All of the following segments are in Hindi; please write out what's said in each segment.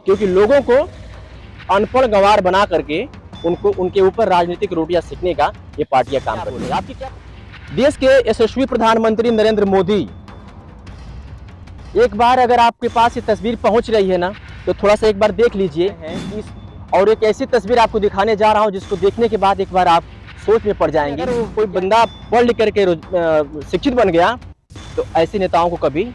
क्योंकि लोगों को अनपढ़ गंवार बना करके उनके ऊपर राजनीतिक रोटियां सेकने का ये पार्टियां काम कर रही है। आपकी क्या? देश के यशस्वी प्रधानमंत्री नरेंद्र मोदी, एक बार अगर आपके पास ये तस्वीर पहुंच रही है ना, तो थोड़ा सा एक बार देख लीजिए। और एक ऐसी तस्वीर आपको दिखाने जा रहा हूं जिसको देखने के बाद एक बार आप सोच में पड़ जाएंगे। कोई बंदा पढ़ लिख करके शिक्षित बन गया तो ऐसे नेताओं को कभी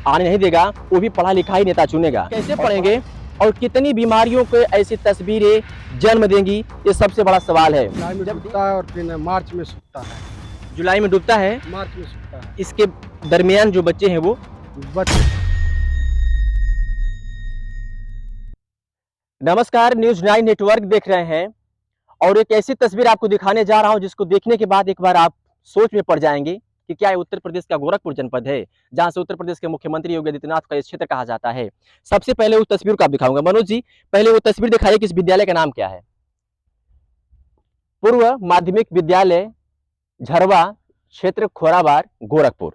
आने नहीं देगा, वो भी पढ़ा लिखा ही नेता चुनेगा। कैसे पढ़ेंगे और कितनी बीमारियों को ऐसी तस्वीरें जन्म देंगी, ये सबसे बड़ा सवाल है। जुलाई में डूबता है और फिर मार्च में सूखता है। जुलाई में डूबता है, मार्च में सूखता है। इसके दरमियान जो बच्चे हैं वो नमस्कार, न्यूज़ 9 नेटवर्क देख रहे हैं और एक ऐसी तस्वीर आपको दिखाने जा रहा हूं जिसको देखने के बाद एक बार आप सोच में पड़ जाएंगे कि क्या ये उत्तर प्रदेश का गोरखपुर जनपद है, जहां से उत्तर प्रदेश के मुख्यमंत्री योगी आदित्यनाथ का ये क्षेत्र कहा जाता है। सबसे पहले उस तस्वीर को आप दिखाऊंगा। मनोज जी, पहले वो तस्वीर दिखाइए कि इस विद्यालय का नाम क्या है। पूर्व माध्यमिक विद्यालय झरवा, क्षेत्र खोराबार, गोरखपुर।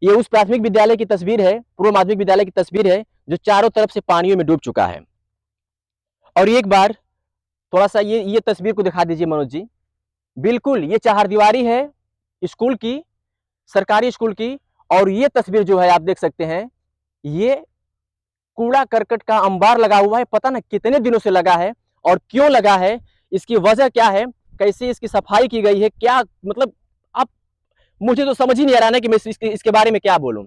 ये उस प्राथमिक विद्यालय की तस्वीर है, पूर्व माध्यमिक विद्यालय की तस्वीर है जो चारों तरफ से पानियों में डूब चुका है। और एक बार थोड़ा सा ये तस्वीर को दिखा दीजिए मनोज जी। बिल्कुल ये चारदीवारी है स्कूल की, सरकारी स्कूल की। और ये तस्वीर जो है आप देख सकते हैं, ये कूड़ा करकट का अंबार लगा हुआ है। पता ना कितने दिनों से लगा है और क्यों लगा है, इसकी वजह क्या है, कैसे इसकी सफाई की गई है, क्या मतलब आप, मुझे तो समझ ही नहीं आ रहा है कि मैं इसके बारे में क्या बोलूं।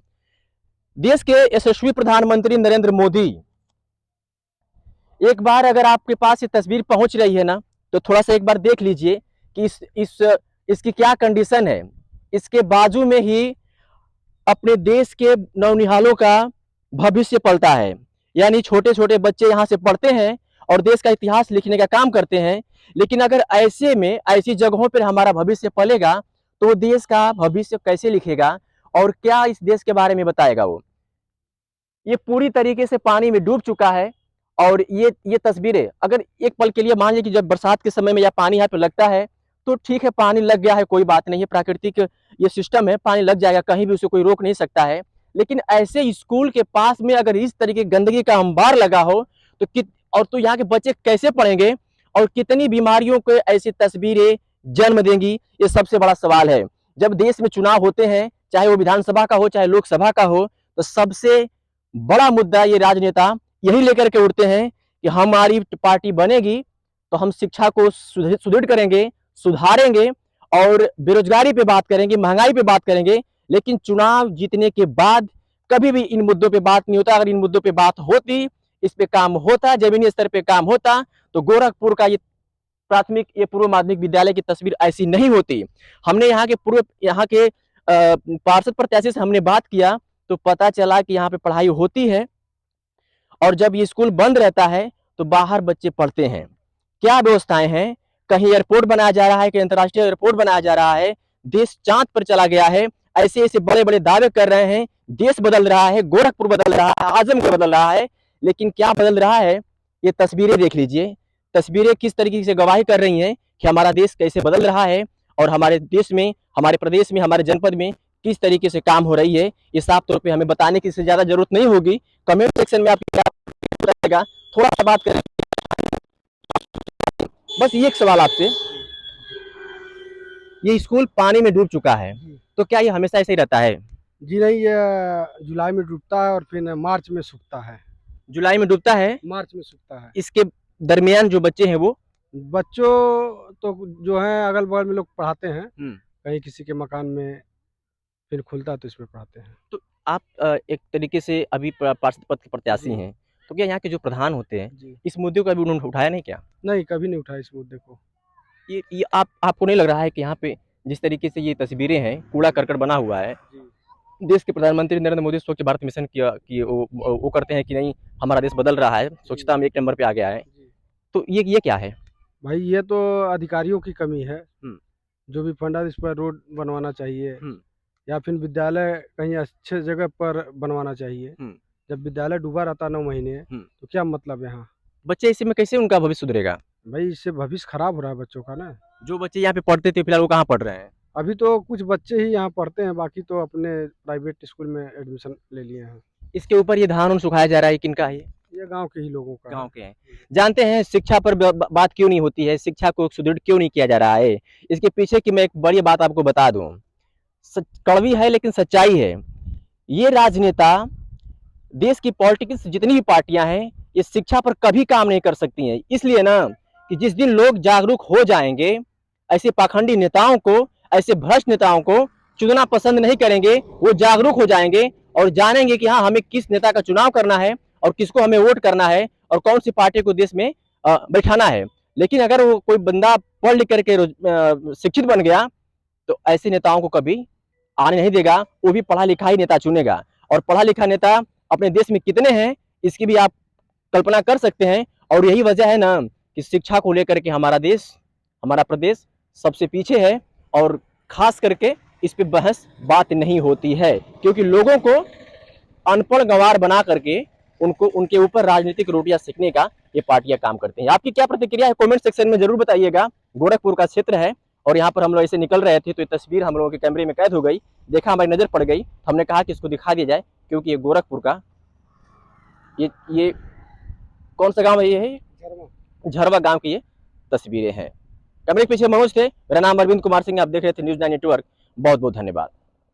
देश के यशस्वी प्रधानमंत्री नरेंद्र मोदी, एक बार अगर आपके पास ये तस्वीर पहुंच रही है ना, तो थोड़ा सा एक बार देख लीजिए कि इसकी क्या कंडीशन है। इसके बाजू में ही अपने देश के नौनिहालों का भविष्य पलता है, यानी छोटे छोटे बच्चे यहाँ से पढ़ते हैं और देश का इतिहास लिखने का काम करते हैं। लेकिन अगर ऐसे में ऐसी जगहों पर हमारा भविष्य पलेगा तो देश का भविष्य कैसे लिखेगा और क्या इस देश के बारे में बताएगा वो। ये पूरी तरीके से पानी में डूब चुका है। और ये तस्वीरें अगर एक पल के लिए मान लीजिए कि जब बरसात के समय में या पानी यहाँ पे लगता है तो ठीक है, पानी लग गया है, कोई बात नहीं है, प्राकृतिक ये सिस्टम है, पानी लग जाएगा, कहीं भी उसे कोई रोक नहीं सकता है। लेकिन ऐसे स्कूल के पास में अगर इस तरीके गंदगी का अंबार लगा हो तो यहाँ के बच्चे कैसे पढ़ेंगे और कितनी बीमारियों को ऐसी तस्वीरें जन्म देंगी, ये सबसे बड़ा सवाल है। जब देश में चुनाव होते हैं, चाहे वो विधानसभा का हो चाहे लोकसभा का हो, तो सबसे बड़ा मुद्दा ये राजनेता यही लेकर के उठते हैं कि हमारी पार्टी बनेगी तो हम शिक्षा को सुदृढ़ करेंगे, सुधारेंगे और बेरोजगारी पे बात करेंगे, महंगाई पे बात करेंगे। लेकिन चुनाव जीतने के बाद कभी भी इन मुद्दों पे बात नहीं होता। अगर इन मुद्दों पे बात होती, इस पे काम होता, जमीनी स्तर पे काम होता, तो गोरखपुर का ये पूर्व माध्यमिक विद्यालय की तस्वीर ऐसी नहीं होती। हमने यहाँ के पार्षद प्रत्याशी से हमने बात किया तो पता चला कि यहाँ पे पढ़ाई होती है और जब ये स्कूल बंद रहता है तो बाहर बच्चे पढ़ते हैं। क्या व्यवस्थाएं हैं, कहीं एयरपोर्ट बनाया जा रहा है, कहीं अंतर्राष्ट्रीय एयरपोर्ट बनाया जा रहा है, देश चांद पर चला गया है, ऐसे ऐसे बड़े बड़े दावे कर रहे हैं, देश बदल रहा है, गोरखपुर बदल रहा है, आजमगढ़ बदल रहा है। लेकिन क्या बदल रहा है, ये तस्वीरें देख लीजिए। तस्वीरें किस तरीके से गवाही कर रही हैं कि हमारा देश कैसे बदल रहा है और हमारे देश में, हमारे प्रदेश में, हमारे जनपद में किस तरीके से काम हो रही है। ये साफ तौर पे हमें बताने की इससे ज्यादा जरूरत नहीं होगी। कमेंट सेक्शन में आपको बताएगा, थोड़ा सा बात करें। बस ये एक सवाल आपसे, ये स्कूल पानी में डूब चुका है तो क्या ये हमेशा ऐसे ही रहता है? जी नहीं, ये जुलाई में डूबता है और फिर मार्च में सूखता है। जुलाई में डूबता है, मार्च में सूखता है। इसके दरमियान जो बच्चे हैं वो बच्चों तो जो है अगल बगल में लोग पढ़ाते हैं, कहीं किसी के मकान में फिर खुलता है तो इसमें पढ़ाते हैं। तो आप एक तरीके से अभी पार्षद पद के प्रत्याशी हैं, तो क्या यहाँ के जो प्रधान होते हैं इस मुद्दे को अभी उन्होंने उठाया नहीं क्या? नहीं, कभी नहीं उठाया इस मुद्दे को। ये आपको नहीं लग रहा है कि यहाँ पे जिस तरीके से ये तस्वीरें हैं, कूड़ा करकट बना हुआ है, देश के प्रधानमंत्री नरेंद्र मोदी स्वच्छ भारत मिशन की वो करते हैं कि नहीं हमारा देश बदल रहा है, स्वच्छता में 1 नंबर पे आ गया है, तो ये क्या है भाई? ये तो अधिकारियों की कमी है। जो भी फंड है इस पर रोड बनवाना चाहिए या फिर विद्यालय कहीं अच्छे जगह पर बनवाना चाहिए। जब विद्यालय डूबा रहता 9 महीने तो क्या मतलब यहाँ बच्चे इसी में कैसे उनका भविष्य सुधरेगा? भाई, इससे भविष्य खराब हो रहा है बच्चों का ना। जो बच्चे यहाँ पे पढ़ते थे फिलहाल वो कहाँ पढ़ रहे हैं? अभी तो कुछ बच्चे ही यहाँ पढ़ते हैं, बाकी तो अपने प्राइवेट स्कूल में एडमिशन ले लिए हैं। इसके ऊपर ये धान सुखाया जा रहा है, किनका है? ये गांव के ही लोगों का गांव के हैं। जानते हैं शिक्षा पर बात क्यों नहीं होती है, शिक्षा को सुदृढ़ क्यों नहीं किया जा रहा है? इसके पीछे की मैं एक बड़ी बात आपको बता दूं, कड़वी है लेकिन सच्चाई है। ये राजनेता, देश की पॉलिटिक्स जितनी भी पार्टियां हैं, ये शिक्षा पर कभी काम नहीं कर सकती हैं। इसलिए ना कि जिस दिन लोग जागरूक हो जाएंगे, ऐसे पाखंडी नेताओं को, ऐसे भ्रष्ट नेताओं को चुनना पसंद नहीं करेंगे। वो जागरूक हो जाएंगे और जानेंगे कि हाँ, हमें किस नेता का चुनाव करना है और किसको हमें वोट करना है और कौन सी पार्टी को देश में बैठाना है। लेकिन अगर वो कोई बंदा पढ़ लिख करके शिक्षित बन गया तो ऐसे नेताओं को कभी आने नहीं देगा। वो भी पढ़ा लिखा ही नेता चुनेगा। और पढ़ा लिखा नेता अपने देश में कितने हैं इसकी भी आप कल्पना कर सकते हैं। और यही वजह है ना कि शिक्षा को लेकर के हमारा देश, हमारा प्रदेश सबसे पीछे है। और खास करके इस पे बहस बात नहीं होती है, क्योंकि लोगों को अनपढ़ गंवार बना करके उनके ऊपर राजनीतिक रोटियां सेकने का ये पार्टियां काम करती हैं। आपकी क्या प्रतिक्रिया है कमेंट सेक्शन में जरूर बताइएगा। गोरखपुर का क्षेत्र है और यहाँ पर हम लोग ऐसे निकल रहे थे तो ये तस्वीर हम लोगों के कैमरे में कैद हो गई, देखा, हमारी नजर पड़ गई, तो हमने कहा कि इसको दिखा दिया जाए, क्योंकि ये गोरखपुर का ये कौन सा गांव है? ये है झरवा गांव की ये तस्वीरें हैं। कैमरे के पीछे मनोज थे, मेरा नाम अरविंद कुमार सिंह, आप देख रहे थे न्यूज़ 9 नेटवर्क। बहुत बहुत धन्यवाद।